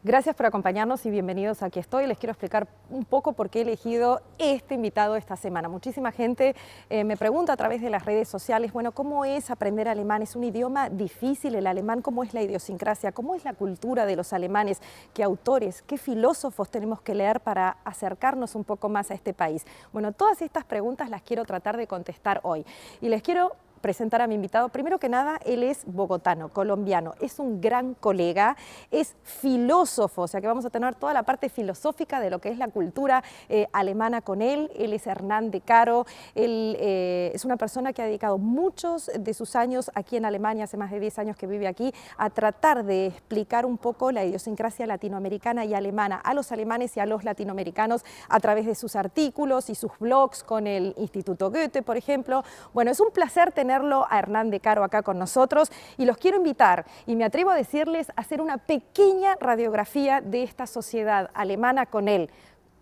Gracias por acompañarnos y bienvenidos a Aquí Estoy. Les quiero explicar un poco por qué he elegido este invitado esta semana. Muchísima gente me pregunta a través de las redes sociales, bueno, ¿cómo es aprender alemán? ¿Es un idioma difícil el alemán? ¿Cómo es la idiosincrasia? ¿Cómo es la cultura de los alemanes? ¿Qué autores, qué filósofos tenemos que leer para acercarnos un poco más a este país? Bueno, todas estas preguntas las quiero tratar de contestar hoy. Y les quiero presentar a mi invitado. Primero que nada, él es bogotano, colombiano, es un gran colega, es filósofo, o sea que vamos a tener toda la parte filosófica de lo que es la cultura alemana con él. Él es Hernán de Caro, él es una persona que ha dedicado muchos de sus años aquí en Alemania, hace más de 10 años que vive aquí, a tratar de explicar un poco la idiosincrasia latinoamericana y alemana a los alemanes y a los latinoamericanos a través de sus artículos y sus blogs con el Instituto Goethe, por ejemplo. Bueno, es un placer tenerlo a Hernán de Caro acá con nosotros y los quiero invitar, y me atrevo a decirles, a hacer una pequeña radiografía de esta sociedad alemana con él,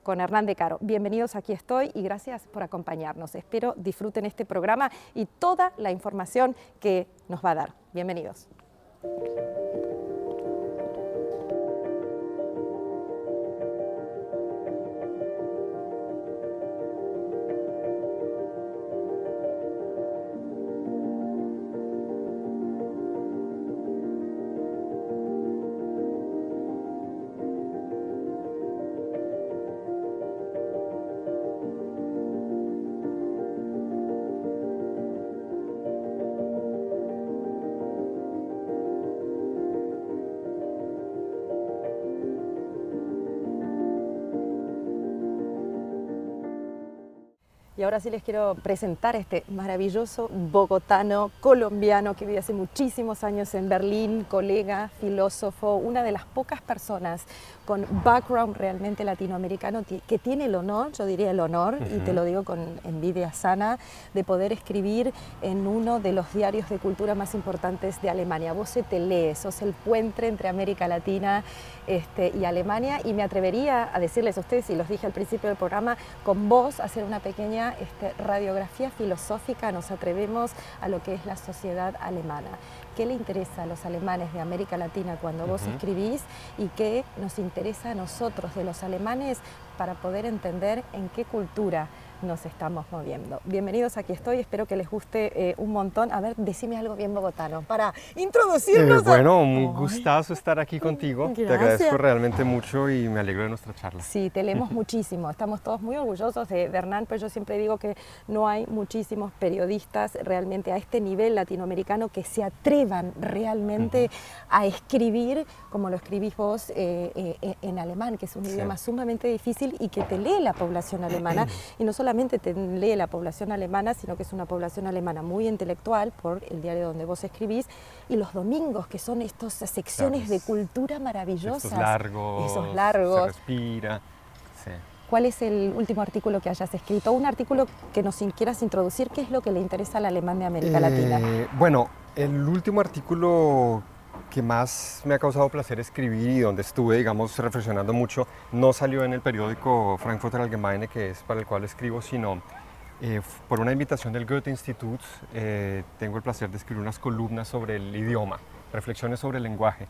con Hernán de Caro. Bienvenidos, Aquí Estoy, y gracias por acompañarnos. Espero disfruten este programa y toda la información que nos va a dar. Bienvenidos. Y ahora sí les quiero presentar a este maravilloso bogotano, colombiano, que vive hace muchísimos años en Berlín, colega, filósofo, una de las pocas personas con background realmente latinoamericano que tiene el honor, yo diría el honor, y te lo digo con envidia sana, de poder escribir en uno de los diarios de cultura más importantes de Alemania. Vos se te lee, sos el puente entre América Latina y Alemania, y me atrevería a decirles a ustedes, y los dije al principio del programa, con vos hacer una pequeña radiografía filosófica. Nos atrevemos a lo que es la sociedad alemana. ¿Qué le interesa a los alemanes de América Latina cuando vos escribís, y qué nos interesa a nosotros de los alemanes para poder entender en qué cultura nos estamos moviendo? Bienvenidos, Aquí Estoy, espero que les guste un montón. A ver, decime algo bien bogotano para introducirnos. Bueno, un gustazo estar aquí contigo. Gracias. Te agradezco realmente mucho y me alegro de nuestra charla. Sí, te leemos muchísimo, estamos todos muy orgullosos de Hernán, pero yo siempre digo que no hay muchísimos periodistas realmente a este nivel latinoamericano que se atrevan realmente a escribir como lo escribís vos en alemán, que es un idioma sumamente difícil y que te lee la población alemana, y no solamente te lee la población alemana, sino que es una población alemana muy intelectual por el diario donde vos escribís, y los domingos, que son estas secciones de cultura maravillosas. Esos largos, se respira. Sí. ¿Cuál es el último artículo que hayas escrito? Un artículo que nos quieras introducir, ¿qué es lo que le interesa al alemán de América Latina? Bueno, el último artículo que más me ha causado placer escribir y donde estuve, digamos, reflexionando mucho, no salió en el periódico Frankfurter Allgemeine, que es para el cual escribo, sino por una invitación del Goethe Institut. Tengo el placer de escribir unas columnas sobre el idioma, reflexiones sobre el lenguaje,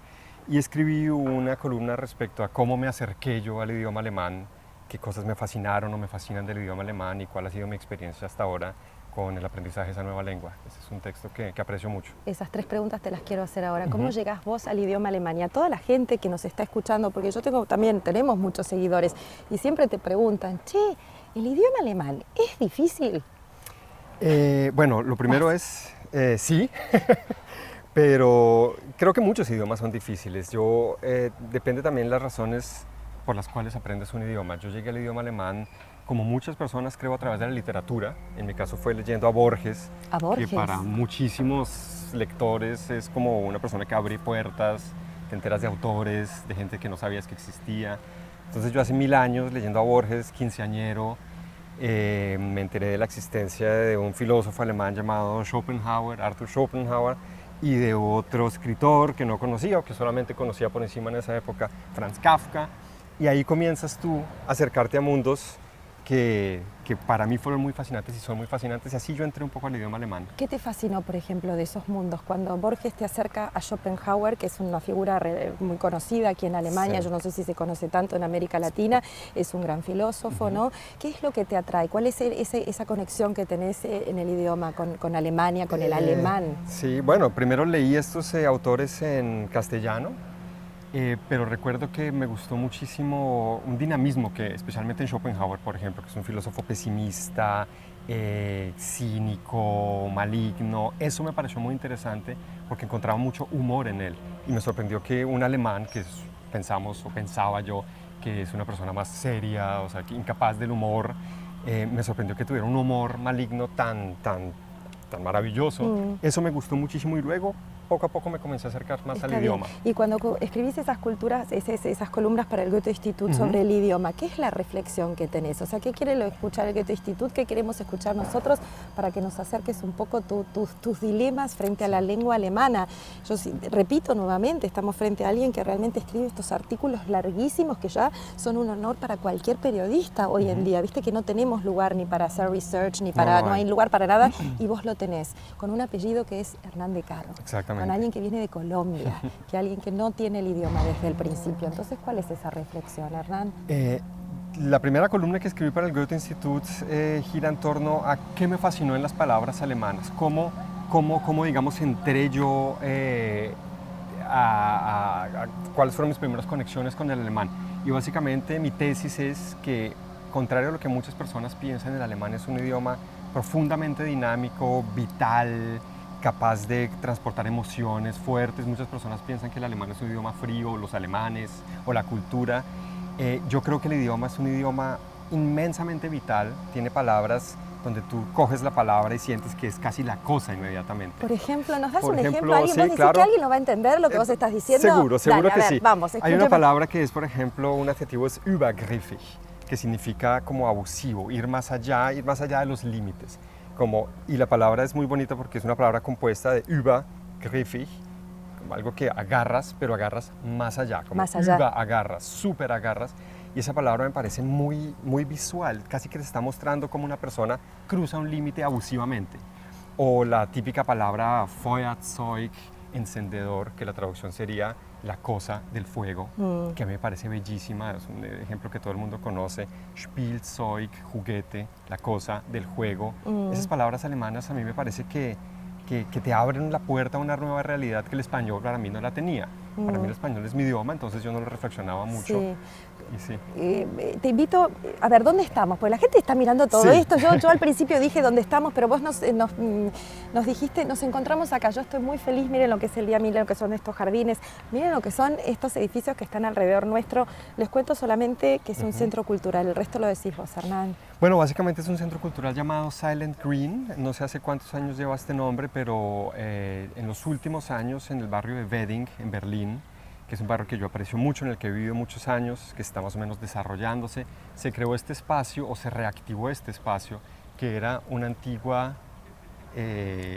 y escribí una columna respecto a cómo me acerqué yo al idioma alemán, qué cosas me fascinaron o me fascinan del idioma alemán y cuál ha sido mi experiencia hasta ahora con el aprendizaje de esa nueva lengua. Ese es un texto que aprecio mucho. Esas tres preguntas te las quiero hacer ahora. ¿Cómo llegás vos al idioma alemán? Y a toda la gente que nos está escuchando, porque yo tenemos muchos seguidores, y siempre te preguntan, che, ¿el idioma alemán es difícil? Bueno, lo primero es sí, pero creo que muchos idiomas son difíciles. Depende también las razones por las cuales aprendes un idioma. Yo llegué al idioma alemán, como muchas personas, creo, a través de la literatura. En mi caso fue leyendo a Borges, que para muchísimos lectores es como una persona que abre puertas, te enteras de autores, de gente que no sabías que existía. Entonces yo hace 1000 años, leyendo a Borges, quinceañero, me enteré de la existencia de un filósofo alemán llamado Schopenhauer, Arthur Schopenhauer, y de otro escritor que no conocía, o que solamente conocía por encima en esa época, Franz Kafka. Y ahí comienzas tú a acercarte a mundos que para mí fueron muy fascinantes y son muy fascinantes, y así yo entré un poco al idioma alemán. ¿Qué te fascinó, por ejemplo, de esos mundos? Cuando Borges te acerca a Schopenhauer, que es una figura muy conocida aquí en Alemania, Sí. yo no sé si se conoce tanto en América Latina, es un gran filósofo, ¿no? ¿Qué es lo que te atrae? ¿Cuál es esa conexión que tenés en el idioma con Alemania, con el alemán? Sí, bueno, primero leí estos autores en castellano, pero recuerdo que me gustó muchísimo un dinamismo que, especialmente en Schopenhauer, por ejemplo, que es un filósofo pesimista, cínico, maligno. Eso me pareció muy interesante porque encontraba mucho humor en él. Y me sorprendió que un alemán, pensaba yo, que es una persona más seria, o sea, que incapaz del humor, me sorprendió que tuviera un humor maligno tan maravilloso. Eso me gustó muchísimo y luego poco a poco me comencé a acercar más al idioma. Y cuando escribís esas esas columnas para el Goethe-Institut sobre el idioma, ¿qué es la reflexión que tenés? O sea, ¿qué quiere escuchar el Goethe-Institut? ¿Qué queremos escuchar nosotros para que nos acerques un poco tus dilemas frente a la lengua alemana? Yo repito nuevamente, estamos frente a alguien que realmente escribe estos artículos larguísimos que ya son un honor para cualquier periodista hoy en día. Viste que no tenemos lugar ni para hacer research, ni para no hay lugar para nada, y vos lo tenés, con un apellido que es Hernán de Caro. Exactamente. Con alguien que viene de Colombia, que alguien que no tiene el idioma desde el principio. Entonces, ¿cuál es esa reflexión, Hernán? La primera columna que escribí para el Goethe-Institut gira en torno a qué me fascinó en las palabras alemanas, cómo digamos, entré yo a cuáles fueron mis primeras conexiones con el alemán. Y básicamente mi tesis es que, contrario a lo que muchas personas piensan, el alemán es un idioma profundamente dinámico, vital, capaz de transportar emociones fuertes. Muchas personas piensan que el alemán es un idioma frío, los alemanes o la cultura. Yo creo que el idioma es un idioma inmensamente vital, tiene palabras donde tú coges la palabra y sientes que es casi la cosa inmediatamente. Por ejemplo, ¿nos das Por un ejemplo, ejemplo? ¿Alguien sí, vos decís claro. que alguien lo va a entender lo que vos estás diciendo? Seguro Dale, que a ver, sí. Vamos, Hay una palabra que es, por ejemplo, un adjetivo es übergriffig, que significa como abusivo, ir más allá de los límites. Y la palabra es muy bonita porque es una palabra compuesta de übergriffig, como algo que agarras, pero agarras más allá, como más allá. Agarras, súper agarras. Y esa palabra me parece muy, muy visual, casi que te está mostrando cómo una persona cruza un límite abusivamente. O la típica palabra Feuerzeug, encendedor, que la traducción sería la cosa del fuego, que a mí me parece bellísima, es un ejemplo que todo el mundo conoce. Spielzeug, juguete, la cosa del juego. Esas palabras alemanas a mí me parece que te abren la puerta a una nueva realidad que el español para mí no la tenía. Para mí el español es mi idioma, entonces yo no lo reflexionaba mucho. Sí. Y sí. Te invito a ver dónde estamos, porque la gente está mirando todo esto. Yo al principio dije dónde estamos, pero vos nos dijiste, nos encontramos acá. Yo estoy muy feliz, miren lo que es el día, miren lo que son estos jardines, miren lo que son estos edificios que están alrededor nuestro. Les cuento solamente que es un centro cultural, el resto lo decís vos, Hernán. Bueno, básicamente es un centro cultural llamado Silent Green. No sé hace cuántos años lleva este nombre, pero en los últimos años en el barrio de Wedding, en Berlín, que es un barrio que yo aprecio mucho, en el que he vivido muchos años, que está más o menos desarrollándose, se creó este espacio, o se reactivó este espacio, que era una antigua...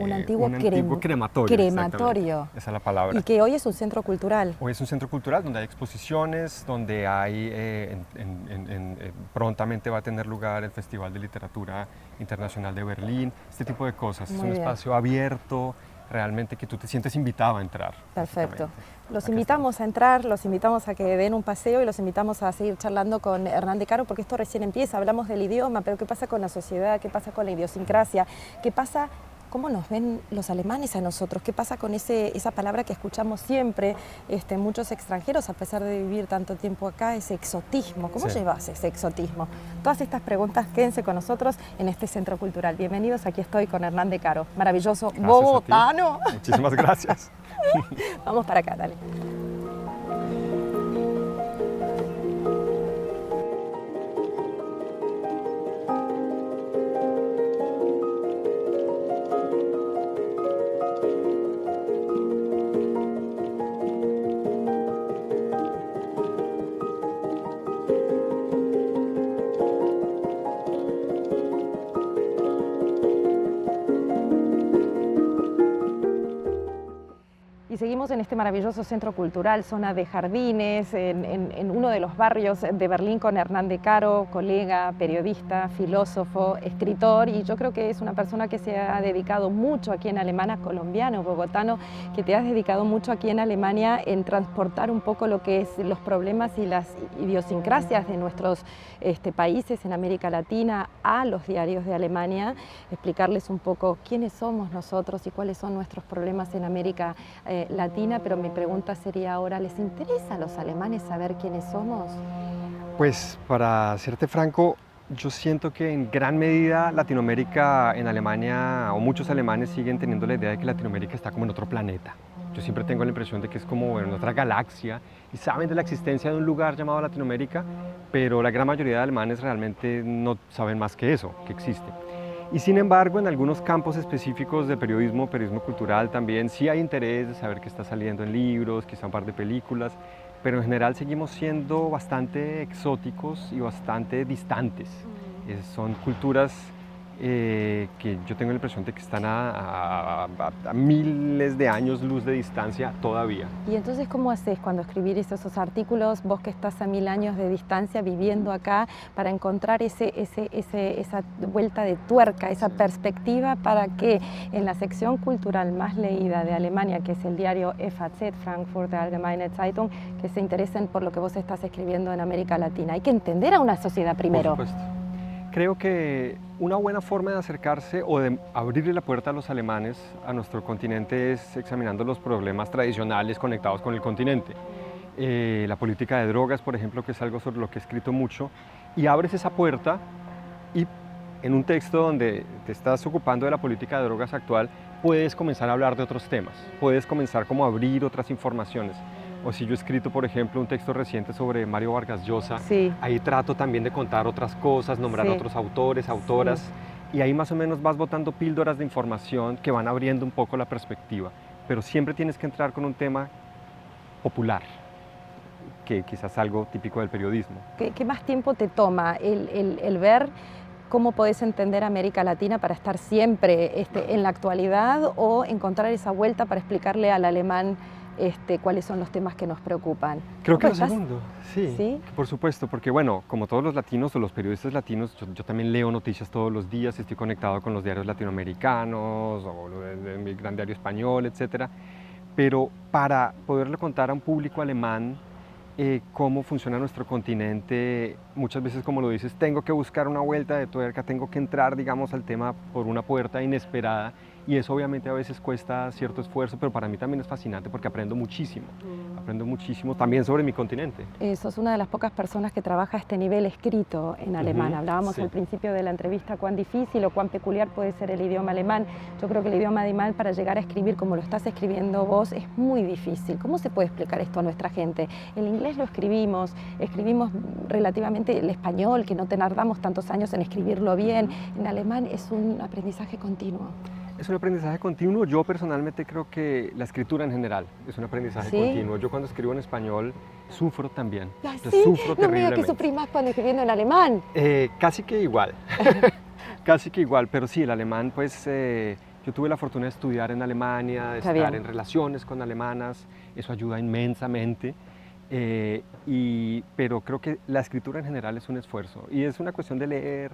un antiguo crematorio. Crematorio. Esa es la palabra. Y que hoy es un centro cultural. Hoy es un centro cultural donde hay exposiciones, donde hay, prontamente va a tener lugar el Festival de Literatura Internacional de Berlín, este tipo de cosas. Es un espacio abierto, realmente que tú te sientes invitado a entrar. Perfecto. Los invitamos a entrar, los invitamos a que den un paseo y los invitamos a seguir charlando con Hernán de Caro, porque esto recién empieza. Hablamos del idioma, pero ¿qué pasa con la sociedad? ¿Qué pasa con la idiosincrasia? ¿Qué pasa? ¿Cómo nos ven los alemanes a nosotros? ¿Qué pasa con esa palabra que escuchamos siempre muchos extranjeros, a pesar de vivir tanto tiempo acá, ese exotismo? ¿Cómo llevas ese exotismo? Todas estas preguntas, quédense con nosotros en este Centro Cultural. Bienvenidos, aquí estoy con Hernán de Caro, maravilloso bogotano. Muchísimas gracias. Vamos para acá, dale. este maravilloso centro cultural, zona de jardines, en uno de los barrios de Berlín con Hernán de Caro, colega, periodista, filósofo, escritor, y yo creo que es una persona que se ha dedicado mucho aquí en Alemania, colombiano, bogotano, que te has dedicado mucho aquí en Alemania en transportar un poco lo que es los problemas y las idiosincrasias de nuestros países en América Latina a los diarios de Alemania, explicarles un poco quiénes somos nosotros y cuáles son nuestros problemas en América Latina, pero mi pregunta sería ahora, ¿les interesa a los alemanes saber quiénes somos? Pues para serte franco, yo siento que en gran medida Latinoamérica en Alemania, o muchos alemanes siguen teniendo la idea de que Latinoamérica está como en otro planeta. Yo siempre tengo la impresión de que es como en otra galaxia y saben de la existencia de un lugar llamado Latinoamérica, pero la gran mayoría de alemanes realmente no saben más que eso, que existe. Y sin embargo, en algunos campos específicos del periodismo cultural también sí hay interés de saber qué está saliendo en libros, quizá un par de películas, pero en general seguimos siendo bastante exóticos y bastante distantes. Son culturas que yo tengo la impresión de que están a miles de años luz de distancia todavía. Y entonces, ¿cómo haces cuando escribís esos artículos, vos que estás a 1000 años de distancia viviendo acá, para encontrar esa vuelta de tuerca, esa perspectiva para que en la sección cultural más leída de Alemania, que es el diario FAZ, Frankfurter Allgemeine Zeitung, que se interesen por lo que vos estás escribiendo en América Latina? Hay que entender a una sociedad primero. Por supuesto. Creo que una buena forma de acercarse o de abrirle la puerta a los alemanes a nuestro continente es examinando los problemas tradicionales conectados con el continente. La política de drogas, por ejemplo, que es algo sobre lo que he escrito mucho, y abres esa puerta y en un texto donde te estás ocupando de la política de drogas actual, puedes comenzar a hablar de otros temas, puedes comenzar como a abrir otras informaciones. O si yo he escrito, por ejemplo, un texto reciente sobre Mario Vargas Llosa, sí, ahí trato también de contar otras cosas, nombrar sí, otros autores, autoras, sí. Y ahí más o menos vas botando píldoras de información que van abriendo un poco la perspectiva. Pero siempre tienes que entrar con un tema popular, que quizás es algo típico del periodismo. ¿Qué más tiempo te toma el ver cómo podés entender América Latina para estar siempre en la actualidad, o encontrar esa vuelta para explicarle al alemán cuáles son los temas que nos preocupan? Creo que lo segundo, sí, ¿Sí? por supuesto, porque bueno, como todos los latinos o los periodistas latinos, yo también leo noticias todos los días, estoy conectado con los diarios latinoamericanos o el gran diario español, etcétera, pero para poderle contar a un público alemán cómo funciona nuestro continente, muchas veces, como lo dices, tengo que buscar una vuelta de tuerca, tengo que entrar, digamos, al tema por una puerta inesperada, y eso obviamente a veces cuesta cierto esfuerzo, pero para mí también es fascinante porque aprendo muchísimo también sobre mi continente. Sos una de las pocas personas que trabaja a este nivel escrito en alemán. Hablábamos al principio de la entrevista cuán difícil o cuán peculiar puede ser el idioma alemán. Yo creo que el idioma alemán, para llegar a escribir como lo estás escribiendo vos, es muy difícil. ¿Cómo se puede explicar esto a nuestra gente? El inglés lo escribimos relativamente el español, que no tardamos tantos años en escribirlo bien. En alemán es un aprendizaje continuo. Es un aprendizaje continuo. Yo personalmente creo que la escritura en general es un aprendizaje continuo. Yo cuando escribo en español sufro también. ¿Sí? Sufro terriblemente. No me digas que sufrí más cuando escribiendo en alemán. Casi que igual. Casi que igual, pero sí, el alemán, pues yo tuve la fortuna de estudiar en Alemania, de estar en relaciones con alemanas, eso ayuda inmensamente. Pero creo que la escritura en general es un esfuerzo y es una cuestión de leer,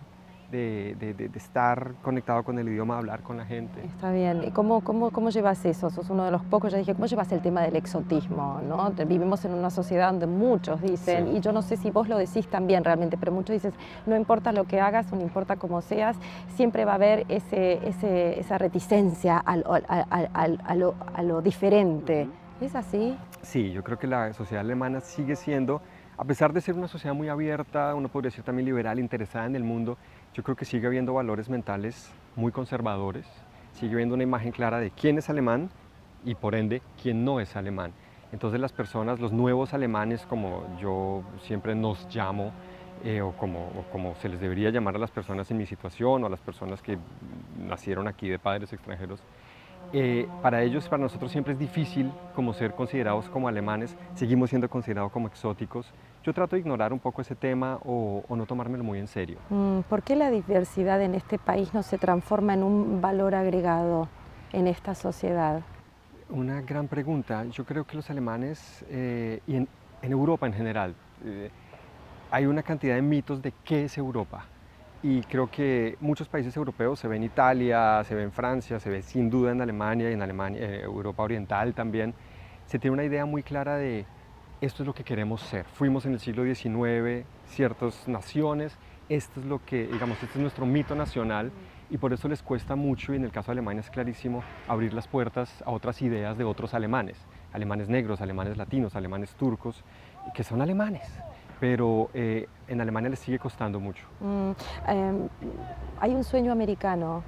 de estar conectado con el idioma, hablar con la gente. Está bien. ¿Y cómo llevas eso? Sos uno de los pocos, ya dije, ¿cómo llevas el tema del exotismo, ¿no? Vivimos en una sociedad donde muchos dicen, y yo no sé si vos lo decís también realmente, pero muchos dicen, no importa lo que hagas, no importa cómo seas, siempre va a haber esa reticencia a lo diferente. ¿Es así? Sí, yo creo que la sociedad alemana sigue siendo, a pesar de ser una sociedad muy abierta, uno podría decir también liberal, interesada en el mundo, yo creo que sigue habiendo valores mentales muy conservadores, sigue habiendo una imagen clara de quién es alemán y por ende quién no es alemán. Entonces las personas, los nuevos alemanes, como yo siempre nos llamo, o como se les debería llamar a las personas en mi situación o a las personas que nacieron aquí de padres extranjeros, para ellos, para nosotros siempre es difícil como ser considerados como alemanes, seguimos siendo considerados como exóticos. Yo trato de ignorar un poco ese tema o no tomármelo muy en serio. ¿Por qué la diversidad en este país no se transforma en un valor agregado en esta sociedad? Una gran pregunta. Yo creo que los alemanes y en Europa en general hay una cantidad de mitos de qué es Europa. Y creo que muchos países europeos, se ve en Italia, se ve en Francia, se ve sin duda en Alemania y en Alemania, Europa Oriental también, se tiene una idea muy clara de esto es lo que queremos ser. Fuimos en el siglo XIX ciertas naciones, esto es lo que, digamos, este es nuestro mito nacional y por eso les cuesta mucho, y en el caso de Alemania es clarísimo, abrir las puertas a otras ideas de otros alemanes, alemanes negros, alemanes latinos, alemanes turcos, que son alemanes. Pero en Alemania les sigue costando mucho. Hay un sueño americano.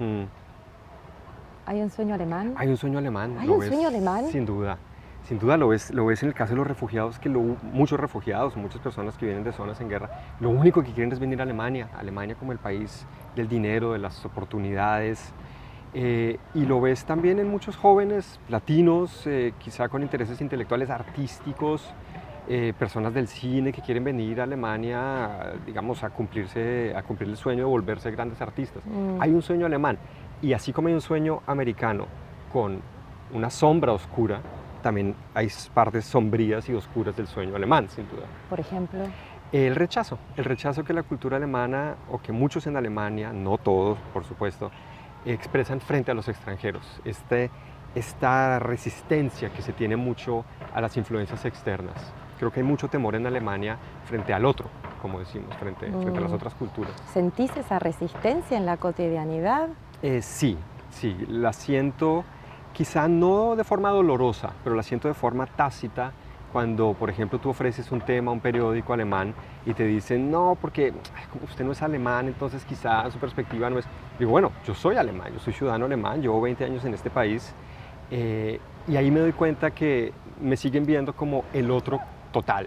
¿Hay un sueño alemán? Hay un sueño alemán. ¿Hay un sueño alemán? Sin duda. Sin duda lo ves en el caso de los refugiados, que muchos refugiados, muchas personas que vienen de zonas en guerra, lo único que quieren es venir a Alemania. Alemania como el país del dinero, de las oportunidades. Y lo ves también en muchos jóvenes latinos, quizá con intereses intelectuales artísticos, personas del cine que quieren venir a Alemania, digamos, a cumplir el sueño de volverse grandes artistas. Hay un sueño alemán, y así como hay un sueño americano con una sombra oscura, también hay partes sombrías y oscuras del sueño alemán, sin duda. Por ejemplo, el rechazo que la cultura alemana, o que muchos en Alemania, no todos, por supuesto, expresan frente a los extranjeros. Esta resistencia que se tiene mucho a las influencias externas. Creo que hay mucho temor en Alemania frente al otro, como decimos, frente a las otras culturas. ¿Sentís esa resistencia en la cotidianidad? Sí, la siento, quizá no de forma dolorosa, pero la siento de forma tácita cuando, por ejemplo, tú ofreces un tema a un periódico alemán y te dicen, no, porque como usted no es alemán, entonces quizá su perspectiva no es... Digo, bueno, yo soy alemán, yo soy ciudadano alemán, llevo 20 años en este país, y ahí me doy cuenta que me siguen viendo como el otro total,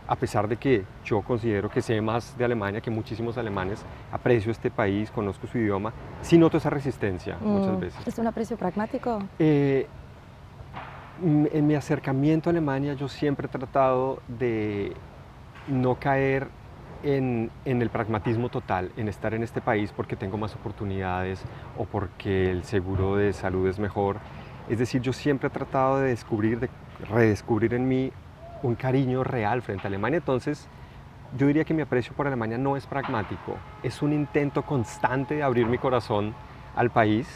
a pesar de que yo considero que sé más de Alemania que muchísimos alemanes, aprecio este país, conozco su idioma, sí noto esa resistencia muchas veces. ¿Es un aprecio pragmático? En mi acercamiento a Alemania yo siempre he tratado de no caer en el pragmatismo total, en estar en este país porque tengo más oportunidades o porque el seguro de salud es mejor. Es decir, yo siempre he tratado de redescubrir en mí un cariño real frente a Alemania. Entonces, yo diría que mi aprecio por Alemania no es pragmático, es un intento constante de abrir mi corazón al país,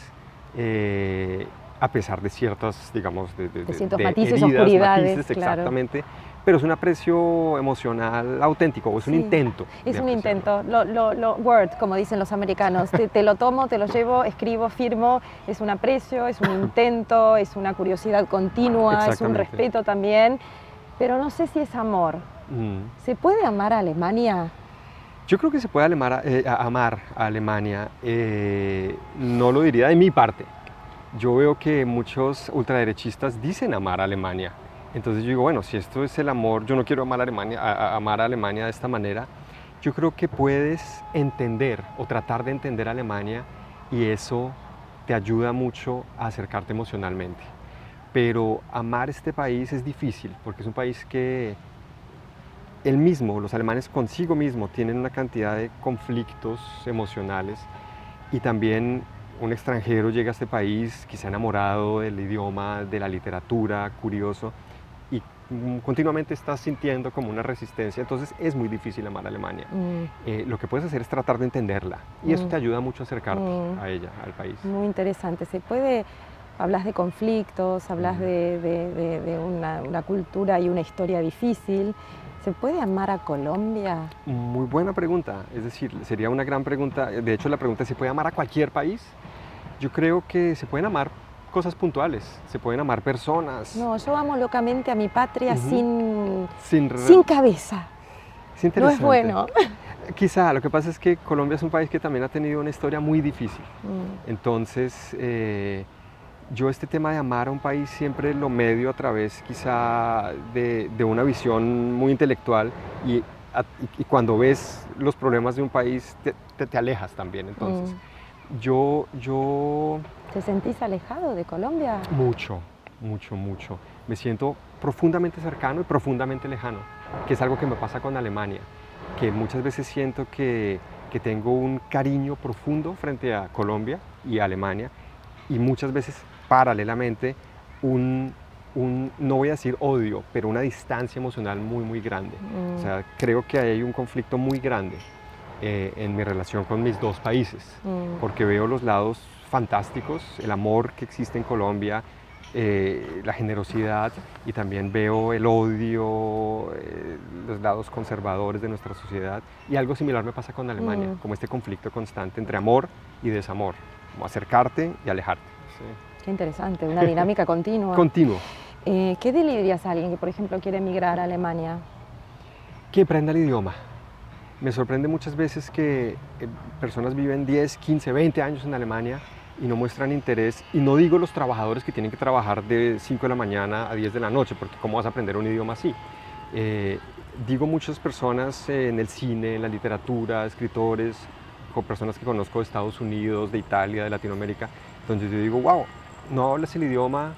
a pesar de ciertas, digamos, de ciertos matices, heridas, oscuridades, matices, claro. Exactamente, pero es un aprecio emocional auténtico, es un intento. Es un intento, Word, como dicen los americanos, te lo tomo, te lo llevo, escribo, firmo, es un aprecio, es un intento, es una curiosidad continua, es un respeto también, pero no sé si es amor. ¿Se puede amar a Alemania? Yo creo que se puede amar a Alemania, no lo diría de mi parte. Yo veo que muchos ultraderechistas dicen amar a Alemania. Entonces yo digo, bueno, si esto es el amor, yo no quiero amar a Alemania de esta manera. Yo creo que puedes entender o tratar de entender a Alemania y eso te ayuda mucho a acercarte emocionalmente. Pero amar este país es difícil porque es un país que los alemanes consigo mismo tienen una cantidad de conflictos emocionales, y también un extranjero llega a este país quizá enamorado del idioma, de la literatura, curioso, y continuamente estás sintiendo como una resistencia, entonces es muy difícil amar a Alemania. Lo que puedes hacer es tratar de entenderla y eso te ayuda mucho a acercarte a ella, al país. Muy interesante. Hablas de conflictos, hablas de una cultura y una historia difícil. ¿Se puede amar a Colombia? Muy buena pregunta, es decir, sería una gran pregunta. De hecho, la pregunta es: ¿se puede amar a cualquier país? Yo creo que se pueden amar cosas puntuales, se pueden amar personas. No, yo amo locamente a mi patria sin cabeza. Es interesante. No es bueno. Quizá, lo que pasa es que Colombia es un país que también ha tenido una historia muy difícil. Entonces, yo este tema de amar a un país siempre lo medio a través quizá de una visión muy intelectual, y cuando ves los problemas de un país te alejas también. Entonces, yo... ¿Te sentís alejado de Colombia? Mucho, mucho, mucho. Me siento profundamente cercano y profundamente lejano, que es algo que me pasa con Alemania, que muchas veces siento que tengo un cariño profundo frente a Colombia y a Alemania, y muchas veces paralelamente no voy a decir odio, pero una distancia emocional muy, muy grande. O sea, creo que hay un conflicto muy grande en mi relación con mis dos países, porque veo los lados fantásticos, el amor que existe en Colombia, la generosidad, y también veo el odio, los lados conservadores de nuestra sociedad, y algo similar me pasa con Alemania, como este conflicto constante entre amor y desamor, como acercarte y alejarte. Sí. Qué interesante, una dinámica continua. Continuo. ¿Qué le dirías a alguien que, por ejemplo, quiere emigrar a Alemania? Que aprenda el idioma. Me sorprende muchas veces que personas viven 10, 15, 20 años en Alemania y no muestran interés, y no digo los trabajadores que tienen que trabajar de 5 de la mañana a 10 de la noche, porque ¿cómo vas a aprender un idioma así? Digo muchas personas en el cine, en la literatura, escritores, o personas que conozco de Estados Unidos, de Italia, de Latinoamérica, donde yo digo, wow, no hablas el idioma,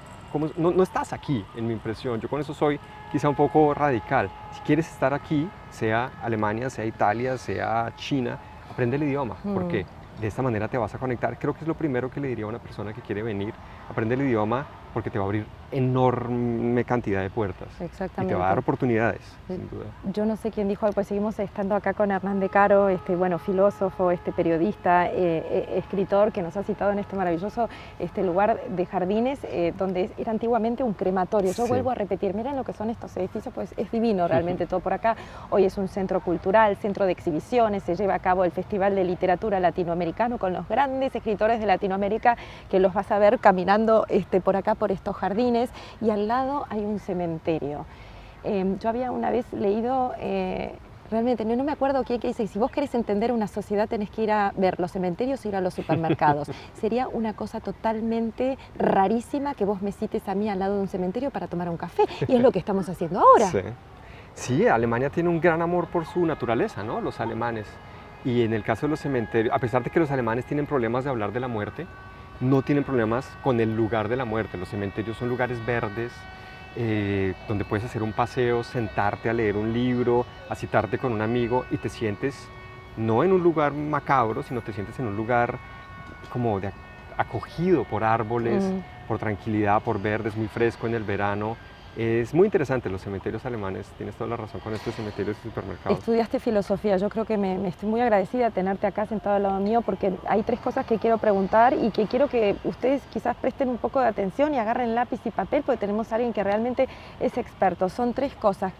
no estás aquí, en mi impresión. Yo con eso soy quizá un poco radical. Si quieres estar aquí, sea Alemania, sea Italia, sea China, aprende el idioma, porque de esta manera te vas a conectar. Creo que es lo primero que le diría a una persona que quiere venir. Aprende el idioma porque te va a abrir enorme cantidad de puertas. Exactamente. Y te va a dar oportunidades, sin duda. Yo no sé quién dijo, pues seguimos estando acá con Hernán de Caro, bueno, filósofo, periodista, escritor, que nos ha citado en este maravilloso lugar de Jardines, donde era antiguamente un crematorio. Yo vuelvo a repetir, miren lo que son estos edificios, pues es divino realmente todo por acá. Hoy es un centro cultural, centro de exhibiciones, se lleva a cabo el Festival de Literatura Latinoamericano con los grandes escritores de Latinoamérica, que los vas a ver caminando por acá, por estos jardines, y al lado hay un cementerio. Yo había una vez leído, realmente no me acuerdo quién, que dice, si vos querés entender una sociedad tenés que ir a ver los cementerios o ir a los supermercados. Sería una cosa totalmente rarísima que vos me cites a mí al lado de un cementerio para tomar un café, y es lo que estamos haciendo ahora. Sí, Alemania tiene un gran amor por su naturaleza, ¿no? Los alemanes. Y en el caso de los cementerios, a pesar de que los alemanes tienen problemas de hablar de la muerte, no tienen problemas con el lugar de la muerte. Los cementerios son lugares verdes, donde puedes hacer un paseo, sentarte a leer un libro, a citarte con un amigo, y te sientes no en un lugar macabro, sino te sientes en un lugar como acogido por árboles, por tranquilidad, por verdes, muy fresco en el verano. Es muy interesante los cementerios alemanes, tienes toda la razón con estos cementerios y supermercados. Estudiaste filosofía, yo creo que me estoy muy agradecida de tenerte acá sentado al lado mío, porque hay tres cosas que quiero preguntar y que quiero que ustedes quizás presten un poco de atención y agarren lápiz y papel, porque tenemos a alguien que realmente es experto. Son tres cosas.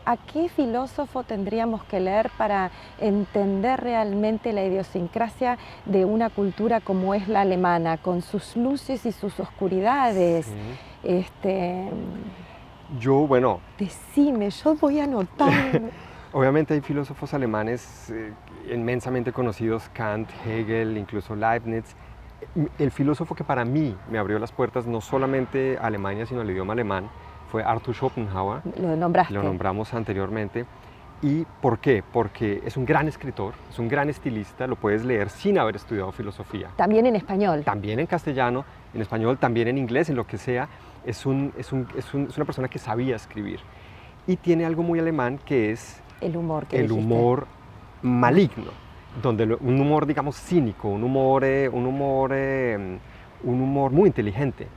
¿A qué filósofo tendríamos que leer para entender realmente la idiosincrasia de una cultura como es la alemana, con sus luces y sus oscuridades? Bueno... Decime, yo voy a anotar. Obviamente hay filósofos alemanes inmensamente conocidos, Kant, Hegel, incluso Leibniz. El filósofo que para mí me abrió las puertas no solamente a Alemania, sino al idioma alemán, fue Arthur Schopenhauer. Lo nombraste. Lo nombramos anteriormente. ¿Y por qué? Porque es un gran escritor, es un gran estilista, lo puedes leer sin haber estudiado filosofía. También en español. También en castellano, en español, también en inglés, en lo que sea. Es una persona que sabía escribir. Y tiene algo muy alemán, que es el humor, el humor maligno, un humor, digamos, cínico, un humor muy inteligente.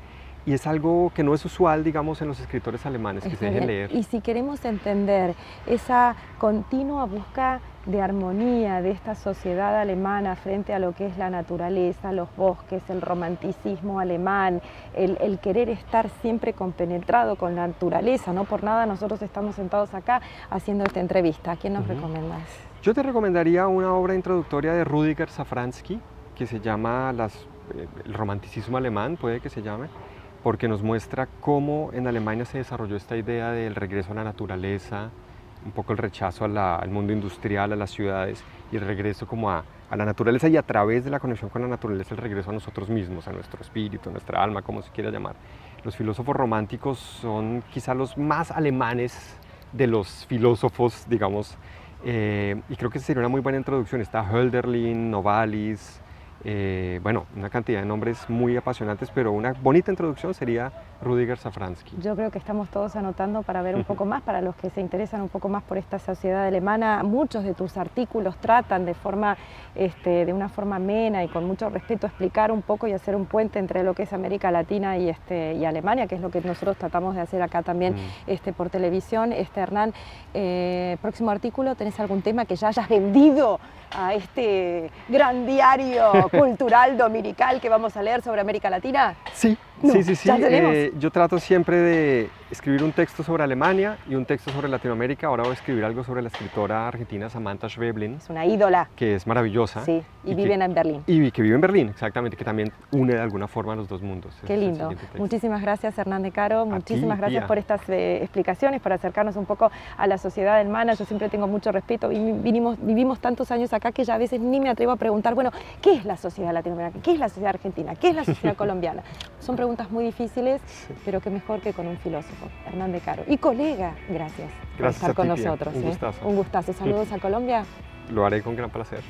Y es algo que no es usual, digamos, en los escritores alemanes, que se dejen leer. Y si queremos entender esa continua búsqueda de armonía de esta sociedad alemana frente a lo que es la naturaleza, los bosques, el romanticismo alemán, el querer estar siempre compenetrado con la naturaleza, no por nada nosotros estamos sentados acá haciendo esta entrevista. ¿A quién nos recomendás? Yo te recomendaría una obra introductoria de Rüdiger Safranski, que se llama el romanticismo alemán, puede que se llame, porque nos muestra cómo en Alemania se desarrolló esta idea del regreso a la naturaleza, un poco el rechazo al mundo industrial, a las ciudades, y el regreso como a la naturaleza, y a través de la conexión con la naturaleza el regreso a nosotros mismos, a nuestro espíritu, a nuestra alma, como se quiera llamar. Los filósofos románticos son quizá los más alemanes de los filósofos, digamos, y creo que esa sería una muy buena introducción. Está Hölderlin, Novalis, Bueno, una cantidad de nombres muy apasionantes, pero una bonita introducción sería Rüdiger Safranski. Yo creo que estamos todos anotando para ver un poco más, para los que se interesan un poco más por esta sociedad alemana. Muchos de tus artículos tratan de una forma amena y con mucho respeto explicar un poco y hacer un puente entre lo que es América Latina y Alemania, que es lo que nosotros tratamos de hacer acá también por televisión. Hernán, próximo artículo, ¿tenés algún tema que ya hayas vendido a este gran diario cultural dominical que vamos a leer sobre América Latina? Sí, No, sí. ya tenemos. Yo trato siempre de escribir un texto sobre Alemania y un texto sobre Latinoamérica. Ahora voy a escribir algo sobre la escritora argentina Samantha Schweblin, Es una ídola. que es maravillosa. Sí, y viven en Berlín. Y que vive en Berlín, exactamente, que también une de alguna forma los dos mundos. Qué lindo. Muchísimas gracias, Hernán de Caro. Muchísimas gracias Pía, por estas explicaciones, por acercarnos un poco a la sociedad alemana. Yo siempre tengo mucho respeto y vivimos tantos años acá que ya a veces ni me atrevo a preguntar, bueno, ¿qué es la sociedad latinoamericana? ¿Qué es la sociedad argentina? ¿Qué es la sociedad colombiana? Son preguntas muy difíciles, pero qué mejor que con un filósofo, Hernán de Caro. Y colega, gracias por estar con nosotros. Un gustazo. Un gustazo. Saludos a Colombia. Lo haré con gran placer.